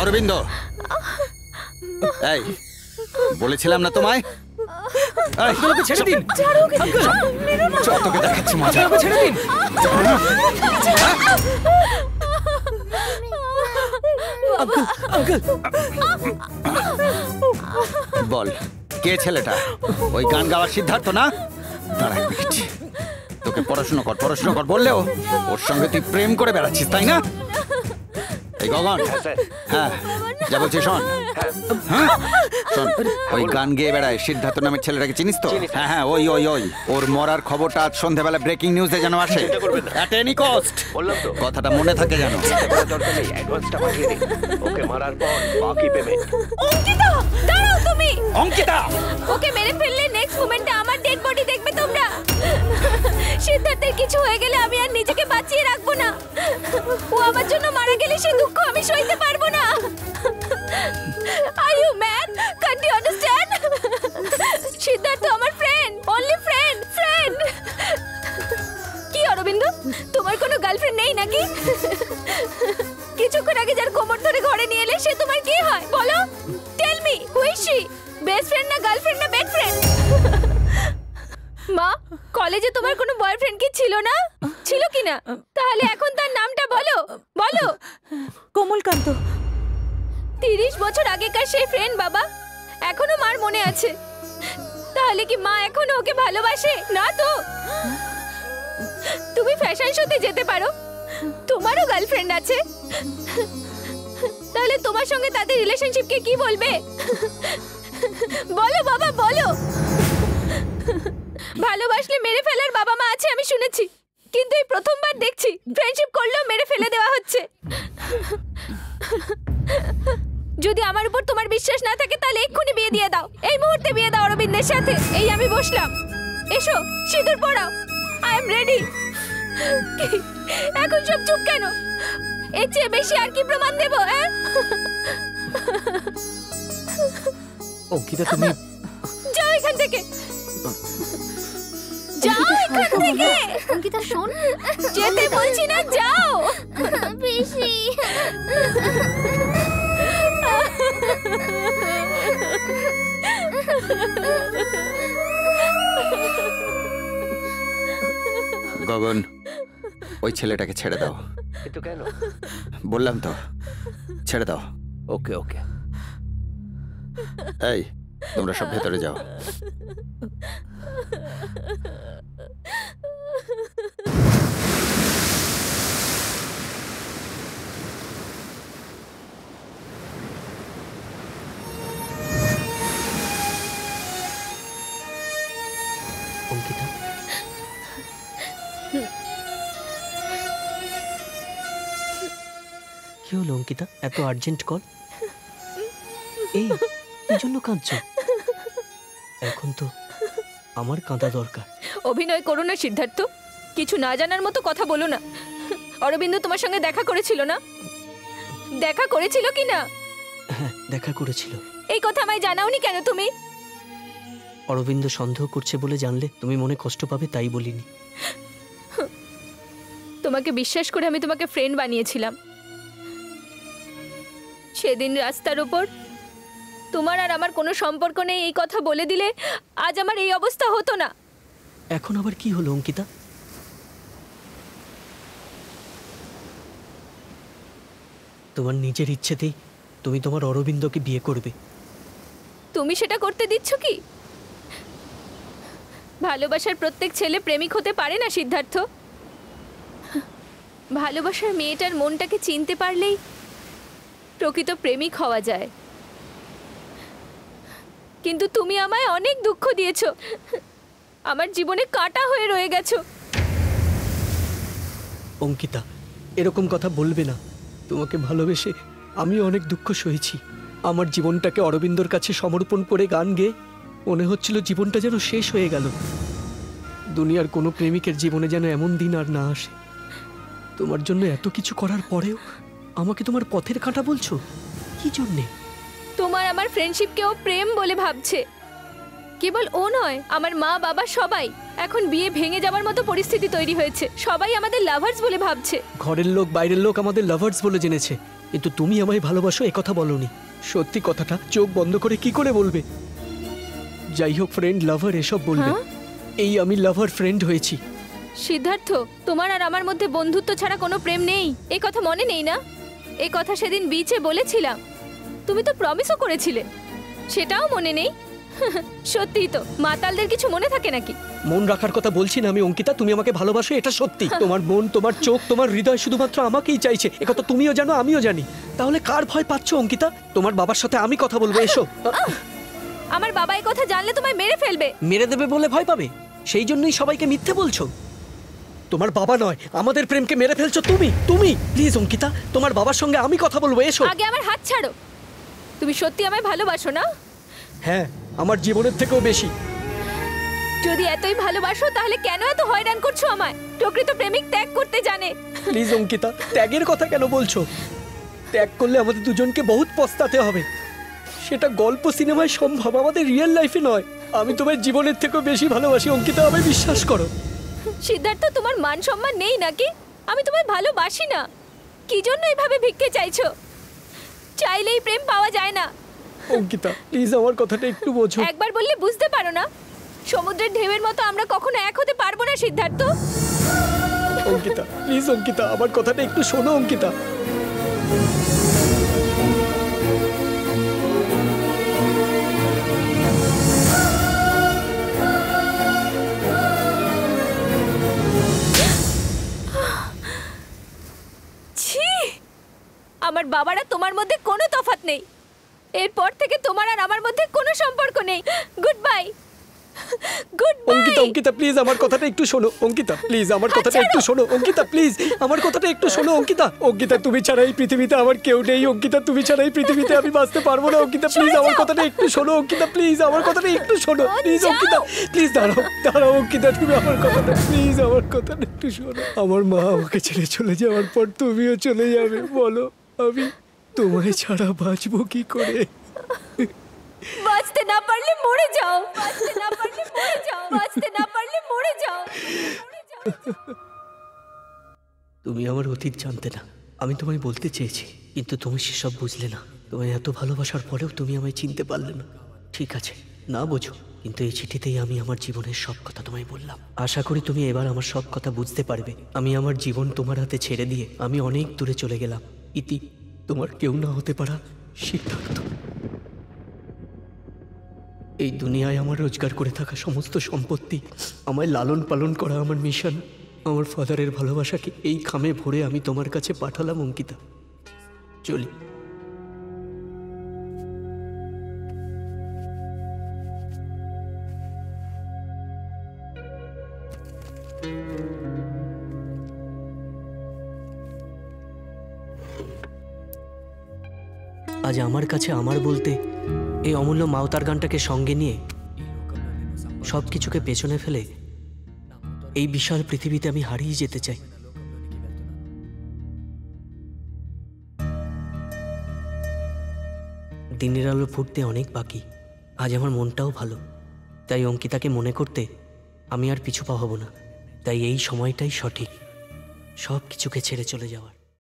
অরবিন্দ, এই বলেছিলাম না তোমায়, ছেড়ে দিন। তোকে দেখাচ্ছি মজা। ছেড়ে দিন। বল, কে ছেলেটা? ওই গান গাওয়ার সিদ্ধার্থ না? দাঁড়া এক মিনিট। তোকে পড়াশোনা কর বললেও ওর সঙ্গে তুই প্রেম করে বেড়াচ্ছিস, তাই না? এই গগন, হ্যাঁ যা বলছি শোন। হ্যাঁ শোন, ওই গান গেয়ে বেড়ায় সিদ্ধার্থ নামের ছেলেটাকে চিনিস তো? হ্যাঁ হ্যাঁ, ওই ওই ওই ওর মরার খবরটা আজ সন্ধ্যাবেলা ব্রেকিং নিউজে যেন আসে, অ্যাট এনি কস্ট। বললাম তো, কথাটা মনে থাকে যেন। দরকার নেই, অ্যাডভান্সটা পাঠিয়ে দিন। ওকে মারার পর বাকি পেমেন্ট। অঙ্কিতা, দাঁড়াও তুমি। অঙ্কিতা, ওকে মেরে ফেললে নেক্সট মোমেন্টে আমার ডেড বডি দেখবে তোমরা। সিদ্ধার্থের কিছু হয়ে গেলে আমি আর নিজেকে বাঁচিয়ে রাখবো না। ও আমার জন্য মারা গেলে সেই দুঃখ আমি সইতে পারবো না। Are you mad? Can't you understand? Siddharth আমার ফ্রেন্ড, অনলি ফ্রেন্ড। কি অরবিন্দ, তোমার কোনো গার্লফ্রেন্ড নেই নাকি? কিছুক্ষণ আগে যার কোমর ধরে ঘরে নিয়ে এলে সে তোমার কি হয় বলো? Tell me, who is she? Best friend না গার্লফ্রেন্ড না বেড ফ্রেন্ড? মা, কলেজে তোমার কোনো বয়ফ্রেন্ড কি ছিল না? ছিল কি না? তাহলে এখন তার নামটা বলো। কমলকান্ত। 30 বছর আগেকার সেই ফ্রেন্ড বাবা এখনো মার মনে আছে। তাহলে কি মা এখনো ওকে ভালোবাসে? না তো। তুমি ফ্যাশন শোতে যেতে পারো, তোমারও গার্লফ্রেন্ড আছে। তাহলে তোমার সঙ্গে তাদের রিলেশনশিপকে কি বলবে? বলো বাবা বলো। ভালোবাসলে মেরে ফেলার বাবা মা আছে আমি শুনেছি, কিন্তু এই প্রথমবার দেখছি ফ্রেন্ডশিপ করলেও মেরে ফেলে দেওয়া হচ্ছে। যদি আমার উপর তোমার বিশ্বাস না থাকে তাহলে এক্ষুনি বিয়ে দিয়ে দাও, এই মুহূর্তে বিয়ে দাও অরবিন্দের সাথে। এই আমি বসলাম, এসো সিঁদুর পরাও। I am ready. এখন সব চুপ কেন? এর চেয়ে বেশি আর কি প্রমাণ দেবো? অঙ্কিতা তুমি যাও এখান থেকে, যাও এখান থেকে। অঙ্কিতা শোন, যেতে বলছি না, যাও। পিসি গগন, ওই ছেলেটাকে ছেড়ে দাও। কিন্তু কেন? বললাম তো, ছেড়ে দাও। ওকে ওকে। এই তোমরা সব ভেতরে যাও। অঙ্কিতা, কি হলো অঙ্কিতা? এত আর্জেন্ট কল? এই জন্য কাঁদছো? এখন তো আমার কাঁদা দরকার। অভিনয় করো না সিদ্ধার্থ, কিছু না জানার মতো কথা বলো না। অরবিন্দ তোমার সঙ্গে দেখা করেছিল না? দেখা করেছিল কি না? হ্যাঁ, দেখা করেছিল। এই কথা আমায় জানাওনি কেন তুমি? অরবিন্দ সন্দেহ করছে বলে জানলে তুমি মনে কষ্ট পাবে, তাই বলিনি। তোমাকে বিশ্বাস করে আমি তোমাকে ফ্রেন্ড বানিয়েছিলাম। সেদিন রাস্তার উপর তোমার আর আমার কোনো সম্পর্ক নেই এই কথা বলে দিলে আজ আমার এই অবস্থা হতো না। এখন আবার কি হলো অঙ্কিতা? তোমার নিজের ইচ্ছেতেই তুমি তোমার অরবিন্দকে বিয়ে করবে। তুমি সেটা করতে দিচ্ছ কি? ভালোবাসার প্রত্যেক ছেলে প্রেমিক হতে পারে না সিদ্ধার্থ। ভালোবাসার মেয়েটার মনটাকে চিনতে পারলেই প্রকৃত প্রেমিক হওয়া যায়। কিন্তু তুমি আমায় অনেক দুঃখ দিয়েছো, আমার জীবনে কাঁটা হয়ে রয়ে গেছো। অঙ্কিতা, এরকম কথা বলবে না। তোমাকে ভালোবেসে আমি অনেক দুঃখ সয়েছি। আমার জীবনটাকে অরবিন্দর কাছে সমর্পণ করে গান গেয়ে মনে হচ্ছিল জীবনটা যেন শেষ হয়ে গেল। দুনিয়ার কোনো প্রেমিকের জীবনে যেন এমন দিন আর না আসে। তোমার জন্য এত কিছু করার পরেও আমাকে তোমার পথের কাঁটা বলছো, কি জন্যে? তোমার আমার ফ্রেন্ডশিপকেও প্রেম বলে ভাবছে। কেবল ও নয়, আমার মা বাবা সবাই। এখন বিয়ে ভেঙে যাওয়ার মতো পরিস্থিতি তৈরি হয়েছে, সবাই আমাদের লাভার্স বলে ভাবছে। ঘরের লোক বাইরের লোক আমাদের লাভার্স বলে জেনেছে, কিন্তু তুমি আমায় ভালোবাসো এ কথা বলনি। সত্যি কথাটা চোখ বন্ধ করে কি করে বলবে? যাই হোক, ফ্রেন্ড লাভার এসব বলবে। হ্যাঁ? এই আমি লাভার ফ্রেন্ড হয়েছি। সিদ্ধার্থ, তোমার আর আমার মধ্যে বন্ধুত্ব ছাড়া কোনো প্রেম নেই, এ কথা মনে নেই না? এ কথা সেদিন বিচে বলেছিলাম, তুমি তো প্রমিসও করেছিলে, সেটাও মনে নেই? সত্যিই তো, মাতালদের কিছু মনে থাকে নাকি? মন রাখার কথা বলছি না আমি অঙ্কিতা, তুমি আমাকে ভালোবাসো এটা সত্যি। তোমার মন, তোমার চোখ, তোমার হৃদয় শুধুমাত্র আমাকেই চাইছে, একথা তুমিও জানো আমিও জানি। তাহলে কার ভয় পাচ্ছ অঙ্কিতা? তোমার বাবার সাথে আমি কথা বলবো, এসো। আমার বাবা এই কথা জানলে তোমায় মেরে ফেলবে। মেরে দেবে বলে ভয় পাবে, সেই জন্যই সবাইকে মিথ্যে বলছো। তোমার বাবা নয়, আমাদের প্রেমকে মেরে ফেলছো তুমি। তুমি প্লিজ অঙ্কিতা, তোমার বাবার সঙ্গে আমি কথা বলবো, এসো। আগে আমার হাত ছাড়ো। তুমি সত্যি আমায় ভালোবাসো না? হ্যাঁ, আমার জীবনের থেকেও বেশি। যদি এতই ভালোবাসো তাহলে কেন এত হয়রান করছো আমায়? প্রকৃত প্রেমিক ত্যাগ করতে জানে। প্লিজ অঙ্কিতা, ত্যাগের কথা কেন বলছো? ত্যাগ করলে আমাদের দুজনকে বহুত পস্তাতে হবে। সেটা গল্প সিনেমায় সম্ভব, আমাদের রিয়েল লাইফে নয়। আমি তোমার জীবনের থেকেও বেশি ভালোবাসি অঙ্কিতা, আমায় বিশ্বাস করো। সিদ্ধার্থ, তোমার মান সম্মান নেই নাকি? আমি তোমায় ভালোবাসি না, কি জন্য এইভাবে ভিক্ষে চাইছো? চাইলেই প্রেম পাওয়া যায় না। অঙ্কিতা প্লিজ আমার কথাটা একটু বোঝো। একবার বললে বুঝতে পারো না? সমুদ্রের ঢেউয়ের মতো আমরা কখনো এক হতে পারবো না সিদ্ধার্থ। অঙ্কিতা প্লিজ, অঙ্কিতা আমার কথাটা একটু শোনো অঙ্কিতা। ছি! আমার বাবারা তোমার মধ্যে কোনো তফাৎ নেই। এরপর থেকে তোমার আর আমার মধ্যে কোনো সম্পর্ক নেই। Good bye, good Ankita, bye. Ankita please আমার কথাটা একটু শোনো। অঙ্কিতা প্লিজ আমার কথাটা একটু শোনো। অঙ্কিতা প্লিজ আমার কথাটা একটু শোনো। অঙ্কিতা, অঙ্কিতা তুমি ছাড়া এই পৃথিবীতে আমার কেউ নেই। অঙ্কিতা তুমি ছাড়া এই পৃথিবীতে আমি বাঁচতে পারবো না। অঙ্কিতা প্লিজ আমার কথাটা একটু শোনো। অঙ্কিতা প্লিজ আমার কথাটা একটু শোনো। প্লিজ অঙ্কিতা, প্লিজ দাঁড়াও দাঁড়াও অঙ্কিতা, তুমি আমার কথাটা প্লিজ আমার কথাটা একটু শোনো। আমার মা আমাকে ছেড়ে চলে যাওয়ার পর তুমিও চলে যাবে, বলো আমি তোমায় ছাড়া বাঁচবো কি করে? বাঁচতে না পারলে মরে যাও, বাঁচতে না পারলে মরে যাও, বাঁচতে না পারলে মরে যাও। তুমি আমার অতীত জানতে না, আমি তোমায় বলতে চেয়েছি, কিন্তু তুমি সেসব বুঝলে না। তোমায় এত ভালোবাসার পরেও তুমি আমায় চিনতে পারলে না। ঠিক আছে, না বোঝো, কিন্তু এই চিঠিতেই আমি আমার জীবনের সব কথা তোমায় বললাম। আশা করি তুমি এবার আমার সব কথা বুঝতে পারবে। আমি আমার জীবন তোমার হাতে ছেড়ে দিয়ে আমি অনেক দূরে চলে গেলাম। ইতি, তোমার কেউ না হতে পারা সিদ্ধার্থ। এই দুনিয়ায় আমার রোজগার করে থাকা সমস্ত সম্পত্তি, আমায় লালন পালন করা আমার মিশন, আমার ফাদারের ভালোবাসাকে এই খামে ভরে আমি তোমার কাছে পাঠালাম অঙ্কিতা। চলি। আজ আমার কাছে আমার বলতে এই অমূল্য মাওতার গানটাকে সঙ্গে নিয়ে সব কিছুকে পেছনে ফেলে এই বিশাল পৃথিবীতে আমি হারিয়ে যেতে চাই। দিনের আলো ফুটতে অনেক বাকি। আজ আমার মনটাও ভালো, তাই অঙ্কিতাকে মনে করতে আমি আর পিছু পা হব না। তাই এই সময়টাই সঠিক সব কিছুকে ছেড়ে চলে যাওয়ার।